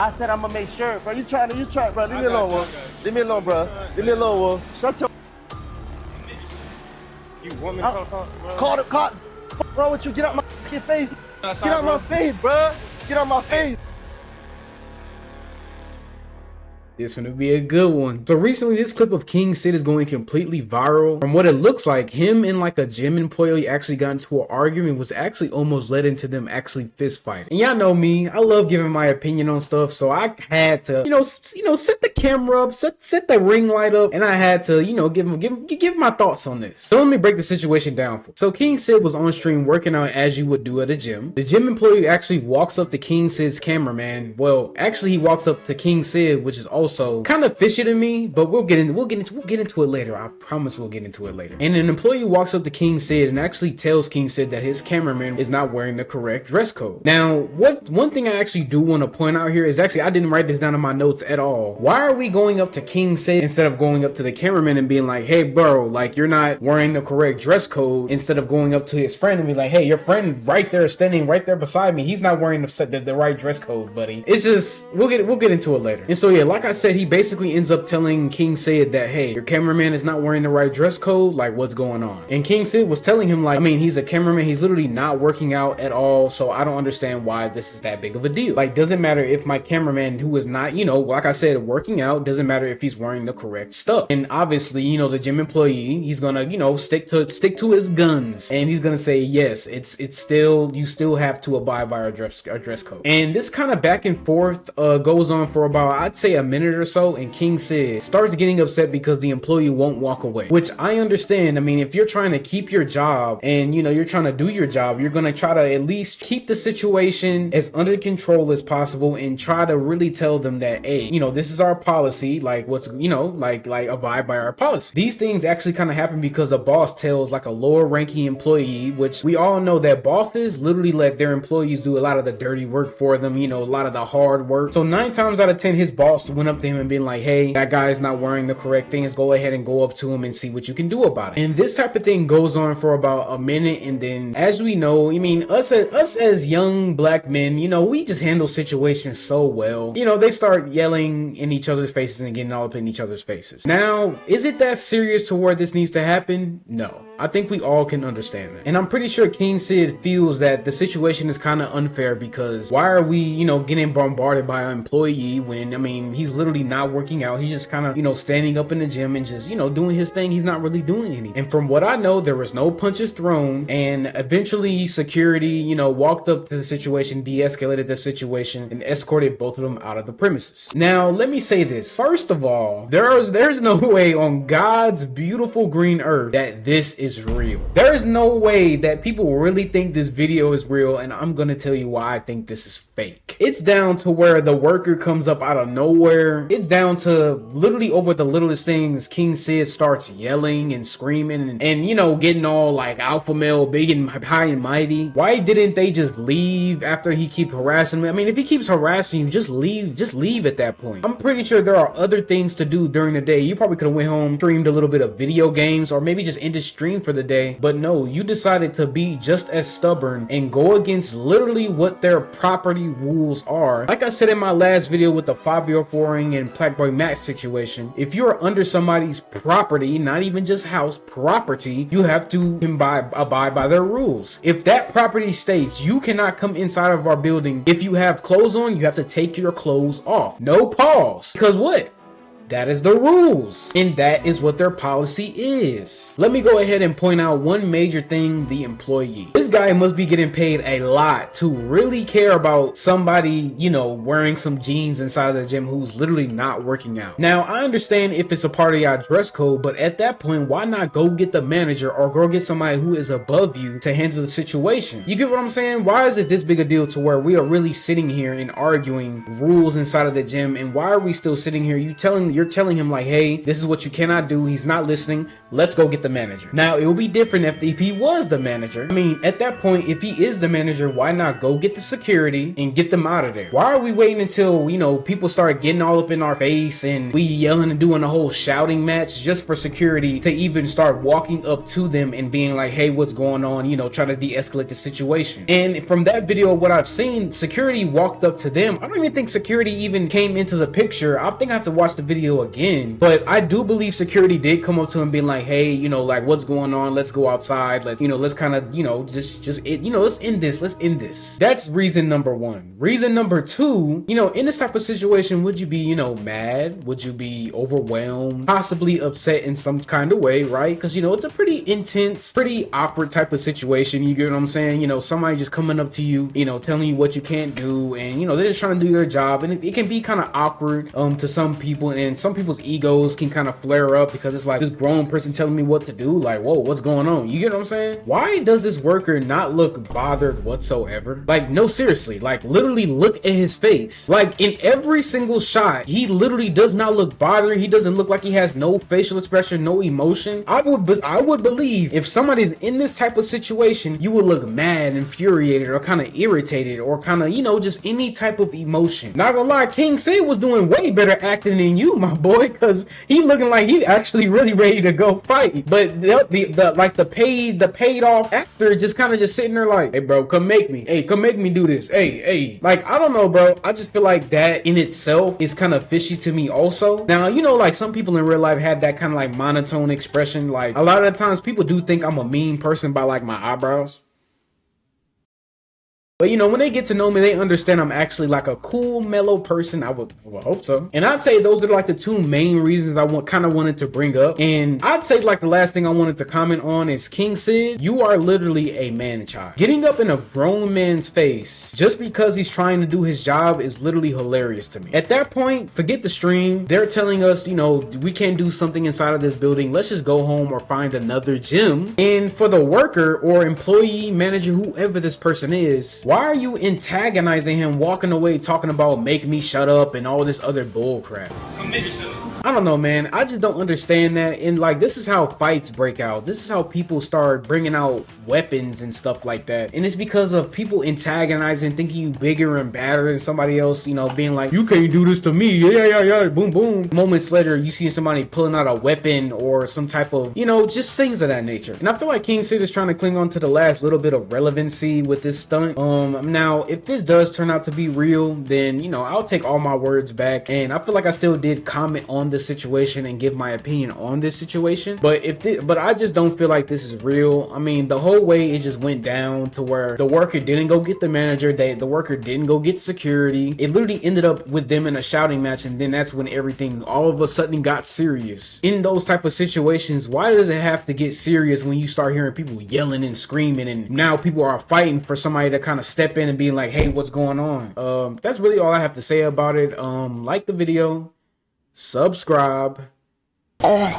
I said I'm gonna make sure, bro. You trying, bro. Leave me alone, bro. Leave me alone, bro. Leave me alone, bro. Shut your. You want me to call, bro? Call the cop. Fuck wrong with you? Get out my face. Outside, Get out bro. my face, bro. Get out my face. It's gonna be a good one. So recently, this clip of King Sid is going completely viral. From what it looks like, him and like a gym employee actually got into an argument, was actually almost led into them actually fist fighting. And y'all know me, I love giving my opinion on stuff, so I had to, set the camera up, set the ring light up, and I had to, give my thoughts on this. So let me break the situation down. So King Sid was on stream working out as you would do at a gym. The gym employee actually walks up to King Sid's cameraman. Well, actually, he walks up to King Sid, which is also kind of fishy to me, but we'll get into it later. I promise we'll get into it later. And an employee walks up to King Sid and actually tells King Sid that his cameraman is not wearing the correct dress code. Now, one thing I actually do want to point out here is actually I didn't write this down in my notes at all. Why are we going up to King Sid instead of going up to the cameraman and being like, hey bro, like you're not wearing the correct dress code, instead of going up to his friend and be like, hey, your friend right there standing right there beside me, he's not wearing the right dress code, buddy. It's just we'll get into it later. And so yeah, like I said, he basically ends up telling King Sid that, hey, your cameraman is not wearing the right dress code, like what's going on? And King Sid was telling him like, I mean, he's a cameraman, he's literally not working out at all, so I don't understand why this is that big of a deal. Like, doesn't matter if my cameraman, who is not, like I said, working out, doesn't matter if he's wearing the correct stuff. And obviously, the gym employee, he's gonna, stick to his guns, and he's gonna say, yes, it's still, you still have to abide by our dress code. And this kind of back and forth goes on for about, I'd say, a minute or so, and King Sid starts getting upset because the employee won't walk away, which I understand. I mean, if you're trying to keep your job and you're trying to do your job, you're gonna try to at least keep the situation as under control as possible and try to really tell them that, hey, this is our policy, like what's, like abide by our policy. These things actually kind of happen because a boss tells like a lower ranking employee, which we all know that bosses literally let their employees do a lot of the dirty work for them, a lot of the hard work. So 9 times out of 10, his boss went up to him and been like, hey, that guy is not wearing the correct things. Go ahead and go up to him and see what you can do about it. And this type of thing goes on for about a minute, and then as we know, us as young black men, we just handle situations so well. They start yelling in each other's faces and getting all up in each other's faces. Now, is it that serious to where this needs to happen? No. I think we all can understand that. And I'm pretty sure King Sid feels that the situation is kind of unfair, because why are we, getting bombarded by an employee when, he's literally not working out. He's just kind of, standing up in the gym and just, doing his thing. He's not really doing anything. And from what I know, there was no punches thrown, and eventually security, walked up to the situation, de-escalated the situation, and escorted both of them out of the premises. Now, let me say this. First of all, there's no way on God's beautiful green earth that this is real. There is no way that people really think this video is real, and I'm gonna tell you why I think this is fake. It's down to where the worker comes up out of nowhere. It's down to literally over the littlest things, King Sid starts yelling and screaming and getting all like alpha male, big and high and mighty. Why didn't they just leave after he keep harassing me? If he keeps harassing you, just leave at that point. I'm pretty sure there are other things to do during the day. You probably could have went home, streamed a little bit of video games, or maybe just ended stream for the day. But no, you decided to be just as stubborn and go against literally what their property rules are. Like I said in my last video with the Fabio Foring and Blackboy Max situation, if you're under somebody's property, not even just house, property, you have to abide by their rules. If that property states you cannot come inside of our building, if you have clothes on, you have to take your clothes off. No pause. Because what? That is the rules, and that is what their policy is. Let me go ahead and point out one major thing: the employee. This guy must be getting paid a lot to really care about somebody, wearing some jeans inside of the gym who's literally not working out. Now, I understand if it's a part of your dress code, but at that point, why not go get the manager or go get somebody who is above you to handle the situation? You get what I'm saying? Why is it this big a deal to where we are really sitting here and arguing rules inside of the gym, and why are we still sitting here? You telling you're telling him like, hey, this is what you cannot do. He's not listening. Let's go get the manager. Now, it would be different if he was the manager. I mean, at that point, if he is the manager, why not go get the security and get them out of there? Why are we waiting until, you know, people start getting all up in our face and we yelling and doing a whole shouting match just for security to even start walking up to them and being like, hey, what's going on? You know, trying to de-escalate the situation. And from that video, what I've seen, security walked up to them. I don't even think security even came into the picture. I think I have to watch the video again, but I do believe security did come up to him being like, hey, you know, like, what's going on? Let's go outside. Let's, you know, let's kind of, you know, let's end this. That's reason number one. Reason number two, you know, in this type of situation, would you be, you know, mad? Would you be overwhelmed, possibly upset in some kind of way, right? Because, you know, it's a pretty intense, pretty awkward type of situation. You get what I'm saying? You know, somebody just coming up to you, you know, telling you what you can't do, and, you know, they're just trying to do their job, and it can be kind of awkward to some people, and some people's egos can kind of flare up because it's like, this grown person telling me what to do. Like, whoa, what's going on? You get what I'm saying? Why does this worker not look bothered whatsoever? Like, no, seriously, like, literally look at his face. Like, in every single shot, he literally does not look bothered. He doesn't look like he has no facial expression, no emotion. I would believe if somebody's in this type of situation, you would look mad, infuriated, or kind of irritated, or kind of, you know, just any type of emotion. Not gonna lie, King Sid was doing way better acting than you, my boy, because he looking like he actually really ready to go fight. But the paid off actor just kind of just sitting there like, hey bro, come make me. Hey, come make me do this. Hey. Like, I don't know, bro. I just feel like that in itself is kind of fishy to me also. Now, you know, like, some people in real life have that kind of like monotone expression. Like, a lot of the times people do think I'm a mean person by like my eyebrows. But, you know, when they get to know me, they understand I'm actually like a cool, mellow person. I would hope so. And I'd say those are like the two main reasons I kind of wanted to bring up. And I'd say like the last thing I wanted to comment on is King Sid, you are literally a man child. Getting up in a grown man's face just because he's trying to do his job is literally hilarious to me. At that point, forget the stream. They're telling us, you know, we can't do something inside of this building. Let's just go home or find another gym. And for the worker or employee, manager, whoever this person is, why are you antagonizing him, walking away talking about make me shut up and all this other bull crap? I don't know, man. I just don't understand that. And like, this is how fights break out. This is how people start bringing out weapons and stuff like that. And it's because of people antagonizing, thinking you bigger and badder than somebody else, you know, being like, you can't do this to me. Yeah, boom, boom. Moments later, you see somebody pulling out a weapon or some type of, you know, just things of that nature. And I feel like King Sid is trying to cling on to the last little bit of relevancy with this stunt. Now, if this does turn out to be real, then, you know, I'll take all my words back. And I feel like I still did comment on this situation and give my opinion on this situation. But I just don't feel like this is real. I mean, the whole way it just went down to where the worker didn't go get the manager, the worker didn't go get security. It literally ended up with them in a shouting match, and then that's when everything all of a sudden got serious. In those type of situations, why does it have to get serious when you start hearing people yelling and screaming, and now people are fighting for somebody to kind of step in and being like, hey, what's going on? That's really all I have to say about it. Like the video, subscribe.